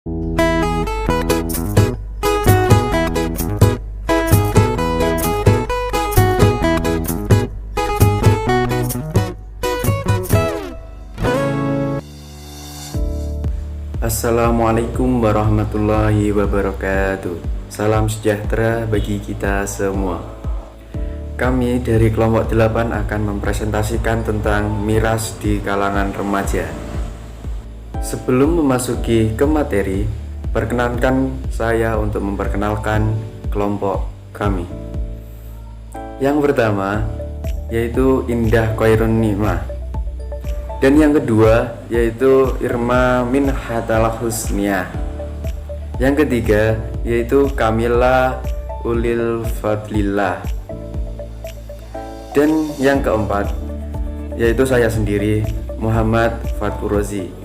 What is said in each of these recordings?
Assalamualaikum warahmatullahi wabarakatuh. Salam sejahtera bagi kita semua. Kami dari kelompok 8 akan mempresentasikan tentang miras di kalangan remaja. Sebelum memasuki ke materi, perkenankan saya untuk memperkenalkan kelompok kami. Yang pertama yaitu Indah Khairun Nimah, dan yang kedua yaitu Irma Minhatal Husniah. Yang ketiga yaitu Kamila Ulil Fadlillah. Dan yang keempat yaitu saya sendiri, Muhammad Fathurozi.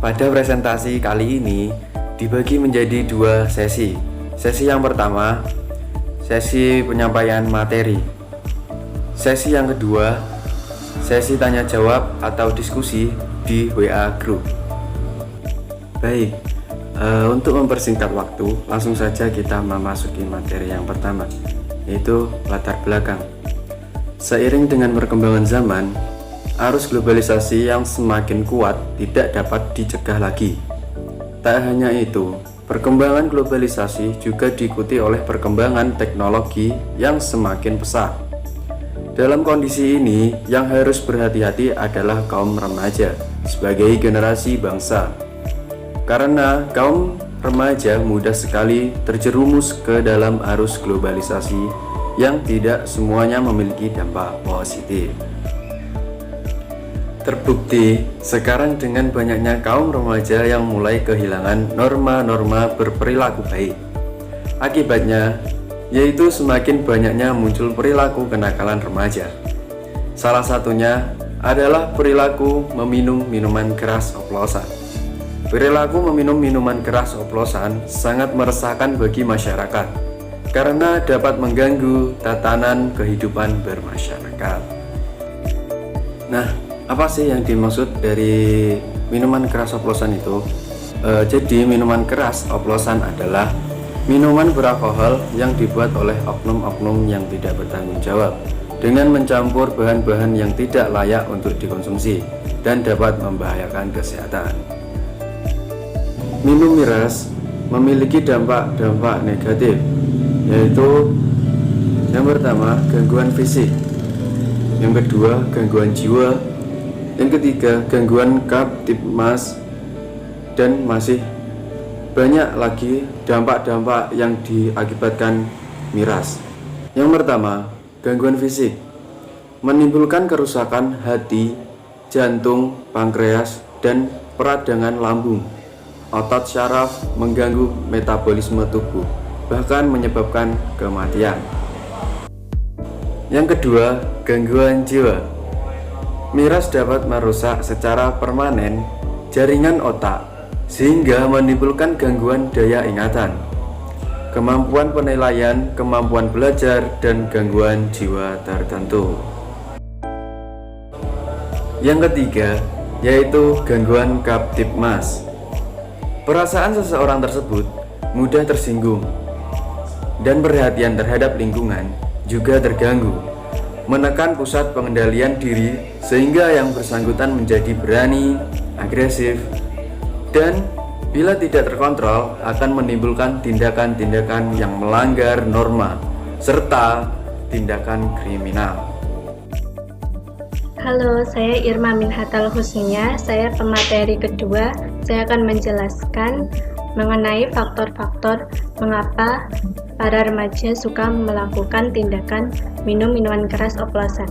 Pada presentasi kali ini dibagi menjadi dua sesi. Sesi yang pertama, sesi penyampaian materi. Sesi yang kedua, sesi tanya jawab atau diskusi di WA Group. Baik, untuk mempersingkat waktu, langsung saja kita memasuki materi yang pertama, yaitu latar belakang. Seiring dengan perkembangan zaman, arus globalisasi yang semakin kuat tidak dapat dicegah lagi. Tak hanya itu, perkembangan globalisasi juga diikuti oleh perkembangan teknologi yang semakin pesat. Dalam kondisi ini, yang harus berhati-hati adalah kaum remaja sebagai generasi bangsa. Karena kaum remaja mudah sekali terjerumus ke dalam arus globalisasi yang tidak semuanya memiliki dampak positif. Terbukti sekarang dengan banyaknya kaum remaja yang mulai kehilangan norma-norma berperilaku baik. Akibatnya yaitu semakin banyaknya muncul perilaku kenakalan remaja. Salah satunya adalah perilaku meminum minuman keras oplosan. Perilaku meminum minuman keras oplosan sangat meresahkan bagi masyarakat karena dapat mengganggu tatanan kehidupan bermasyarakat. Nah, apa sih yang dimaksud dari minuman keras oplosan itu? Jadi minuman keras oplosan adalah minuman beralkohol yang dibuat oleh oknum-oknum yang tidak bertanggung jawab dengan mencampur bahan-bahan yang tidak layak untuk dikonsumsi dan dapat membahayakan kesehatan. Minum miras memiliki dampak-dampak negatif, yaitu yang pertama gangguan fisik, yang kedua gangguan jiwa, yang ketiga gangguan Kamtibmas, dan masih banyak lagi dampak-dampak yang diakibatkan miras. Yang pertama, gangguan fisik menimbulkan kerusakan hati, jantung, pankreas, dan peradangan lambung. Otot syaraf mengganggu metabolisme tubuh, bahkan menyebabkan kematian. Yang kedua, gangguan jiwa. Miras dapat merusak secara permanen jaringan otak sehingga menimbulkan gangguan daya ingatan, kemampuan penilaian, kemampuan belajar, dan gangguan jiwa tertentu. Yang ketiga yaitu gangguan Kamtibmas. Perasaan seseorang tersebut mudah tersinggung dan perhatian terhadap lingkungan juga terganggu, menekan pusat pengendalian diri sehingga yang bersangkutan menjadi berani, agresif, dan bila tidak terkontrol akan menimbulkan tindakan-tindakan yang melanggar norma serta tindakan kriminal. Halo, saya Irma Minhatal Husniah. Saya pemateri kedua. Saya akan menjelaskan mengenai faktor-faktor mengapa para remaja suka melakukan tindakan minum minuman keras oplosan.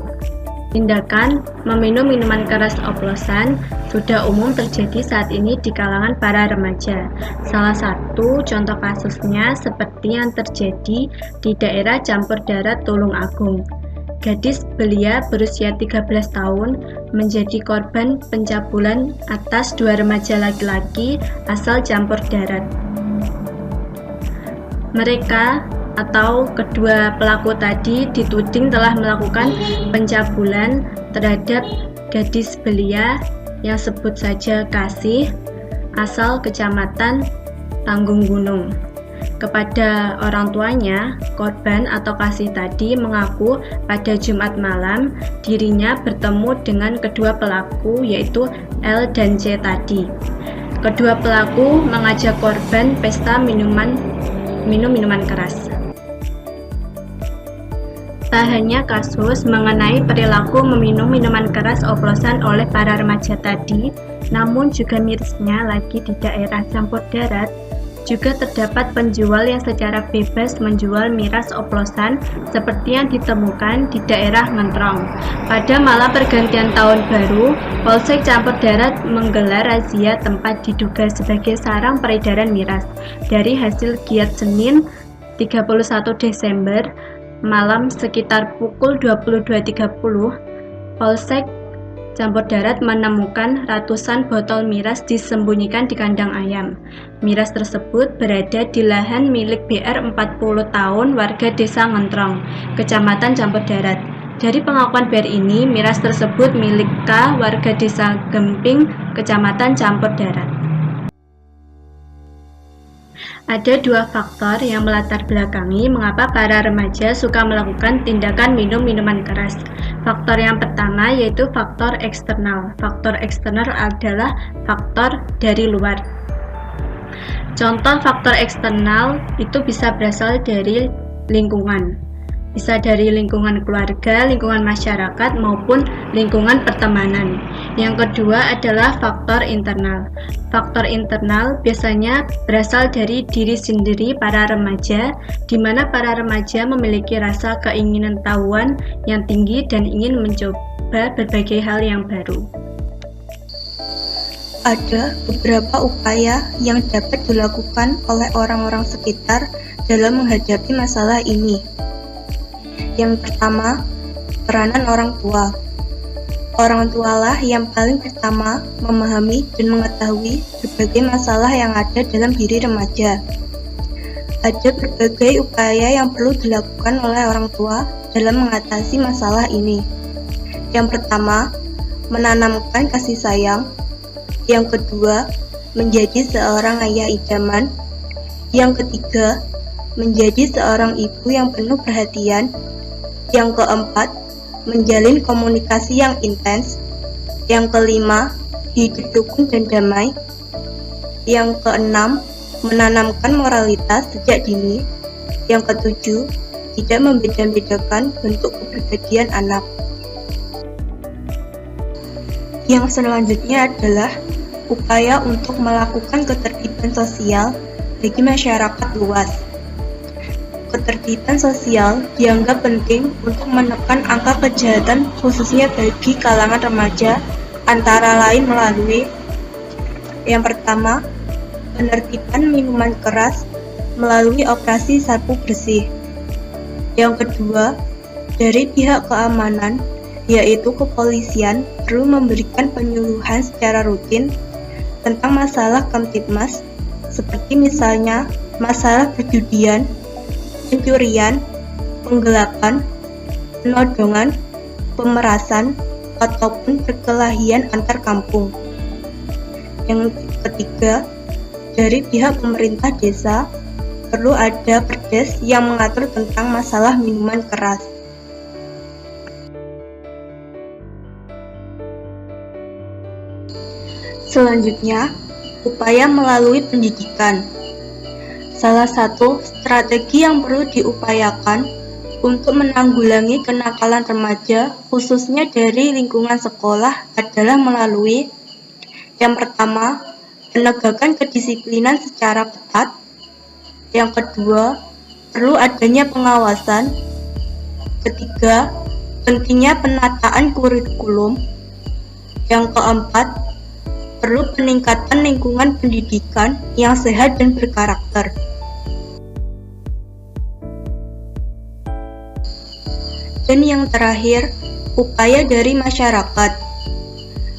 Tindakan meminum minuman keras oplosan sudah umum terjadi saat ini di kalangan para remaja. Salah satu contoh kasusnya seperti yang terjadi di daerah Campur Darat Tulung Agung. Gadis belia berusia 13 tahun menjadi korban pencabulan atas dua remaja laki-laki asal Campur Darat. Mereka atau kedua pelaku tadi dituding telah melakukan pencabulan terhadap gadis belia yang sebut saja Kasih asal kecamatan tanggung gunung. Kepada orang tuanya, korban atau kasih tadi mengaku pada Jumat malam dirinya bertemu dengan kedua pelaku yaitu L dan C tadi. Kedua pelaku mengajak korban pesta minum minuman keras. Tak hanya kasus mengenai perilaku meminum minuman keras oplosan oleh para remaja tadi, namun juga mirisnya lagi di daerah Campur Darat, juga terdapat penjual yang secara bebas menjual miras oplosan seperti yang ditemukan di daerah Ngentrong. Pada malam pergantian tahun baru, Polsek Campur Darat menggelar razia tempat diduga sebagai sarang peredaran miras. Dari hasil giat Senin 31 Desember, malam sekitar pukul 22.30, Polsek Campur Darat menemukan ratusan botol miras disembunyikan di kandang ayam. Miras tersebut berada di lahan milik BR 40 tahun warga Desa Ngentrong, Kecamatan Campur Darat. Dari pengakuan BR ini, miras tersebut milik K, warga Desa Gemping, Kecamatan Campur Darat. Ada dua faktor yang melatar belakangi mengapa para remaja suka melakukan tindakan minum minuman keras. Faktor yang pertama yaitu faktor eksternal. Faktor eksternal adalah faktor dari luar. Contoh faktor eksternal itu bisa berasal dari lingkungan. Bisa dari lingkungan keluarga, lingkungan masyarakat, maupun lingkungan pertemanan. Yang kedua adalah faktor internal. Faktor internal biasanya berasal dari diri sendiri para remaja, di mana para remaja memiliki rasa keinginan tahuan yang tinggi dan ingin mencoba berbagai hal yang baru. Ada beberapa upaya yang dapat dilakukan oleh orang-orang sekitar dalam menghadapi masalah ini. Yang pertama, peranan orang tua. Orang tualah yang paling pertama memahami dan mengetahui berbagai masalah yang ada dalam diri remaja. Ada berbagai upaya yang perlu dilakukan oleh orang tua dalam mengatasi masalah ini. Yang pertama, menanamkan kasih sayang. Yang kedua, menjadi seorang ayah idaman. Yang ketiga, menjadi seorang ibu yang penuh perhatian. Yang keempat, menjalin komunikasi yang intens. Yang kelima, hidup rukun dan damai. Yang keenam, menanamkan moralitas sejak dini. Yang ketujuh, tidak membeda-bedakan bentuk kepribadian anak. Yang selanjutnya adalah upaya untuk melakukan ketertiban sosial bagi masyarakat luas. Ketertiban sosial dianggap penting untuk menekan angka kejahatan khususnya bagi kalangan remaja, antara lain melalui yang pertama, penertiban minuman keras melalui operasi sapu bersih. Yang kedua, dari pihak keamanan, yaitu kepolisian, perlu memberikan penyuluhan secara rutin tentang masalah Kamtibmas, seperti misalnya masalah perjudian, pencurian, penggelapan, penodongan, pemerasan, ataupun perkelahian antar kampung. Yang ketiga, dari pihak pemerintah desa, perlu ada perdes yang mengatur tentang masalah minuman keras. Selanjutnya, upaya melalui pendidikan. Salah satu strategi yang perlu diupayakan untuk menanggulangi kenakalan remaja, khususnya dari lingkungan sekolah, adalah melalui yang pertama, penegakan kedisiplinan secara ketat. Yang kedua, perlu adanya pengawasan. Ketiga, pentingnya penataan kurikulum. Yang keempat, perlu peningkatan lingkungan pendidikan yang sehat dan berkarakter. Dan yang terakhir, upaya dari masyarakat.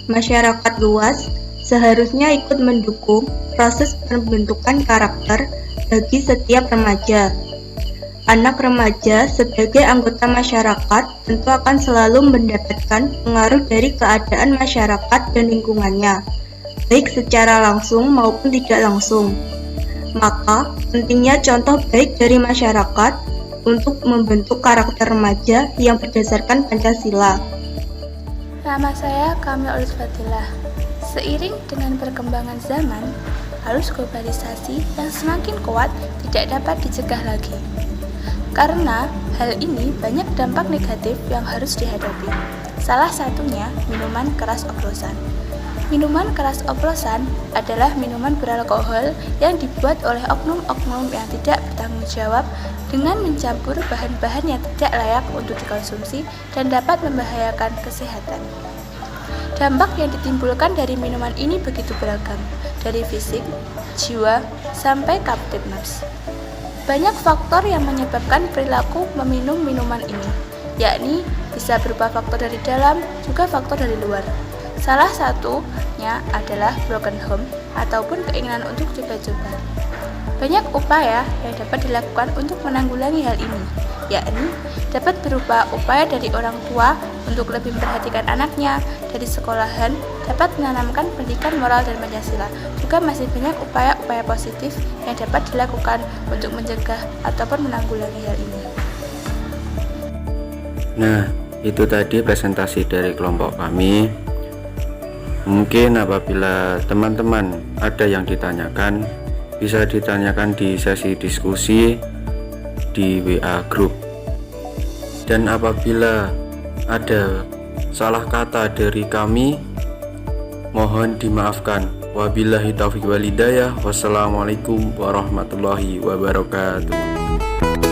Masyarakat luas seharusnya ikut mendukung proses pembentukan karakter bagi setiap remaja. Anak remaja sebagai anggota masyarakat tentu akan selalu mendapatkan pengaruh dari keadaan masyarakat dan lingkungannya, baik secara langsung maupun tidak langsung. Maka, pentingnya contoh baik dari masyarakat untuk membentuk karakter remaja yang berdasarkan Pancasila. Nama saya Kamil Ulus Fadilah. Seiring dengan perkembangan zaman, arus globalisasi yang semakin kuat tidak dapat dicegah lagi. Karena hal ini banyak dampak negatif yang harus dihadapi. Salah satunya minuman keras oplosan. Minuman keras oplosan adalah minuman beralkohol yang dibuat oleh oknum-oknum yang tidak bertanggung jawab dengan mencampur bahan-bahan yang tidak layak untuk dikonsumsi dan dapat membahayakan kesehatan. Dampak yang ditimbulkan dari minuman ini begitu beragam, dari fisik, jiwa, sampai kamtipmas. Banyak faktor yang menyebabkan perilaku meminum minuman ini, yakni bisa berupa faktor dari dalam, juga faktor dari luar. Salah satunya adalah broken home ataupun keinginan untuk coba-coba. Banyak upaya yang dapat dilakukan untuk menanggulangi hal ini, yakni dapat berupa upaya dari orang tua untuk lebih memperhatikan anaknya, dari sekolahan dapat menanamkan pendidikan moral dan Pancasila. Juga masih banyak upaya-upaya positif yang dapat dilakukan untuk mencegah ataupun menanggulangi hal ini. Nah, itu tadi presentasi dari kelompok kami. Mungkin apabila teman-teman ada yang ditanyakan, bisa ditanyakan di sesi diskusi di WA Group. Dan apabila ada salah kata dari kami, mohon dimaafkan. Wabillahi taufiq wal hidayah. Wassalamualaikum warahmatullahi wabarakatuh.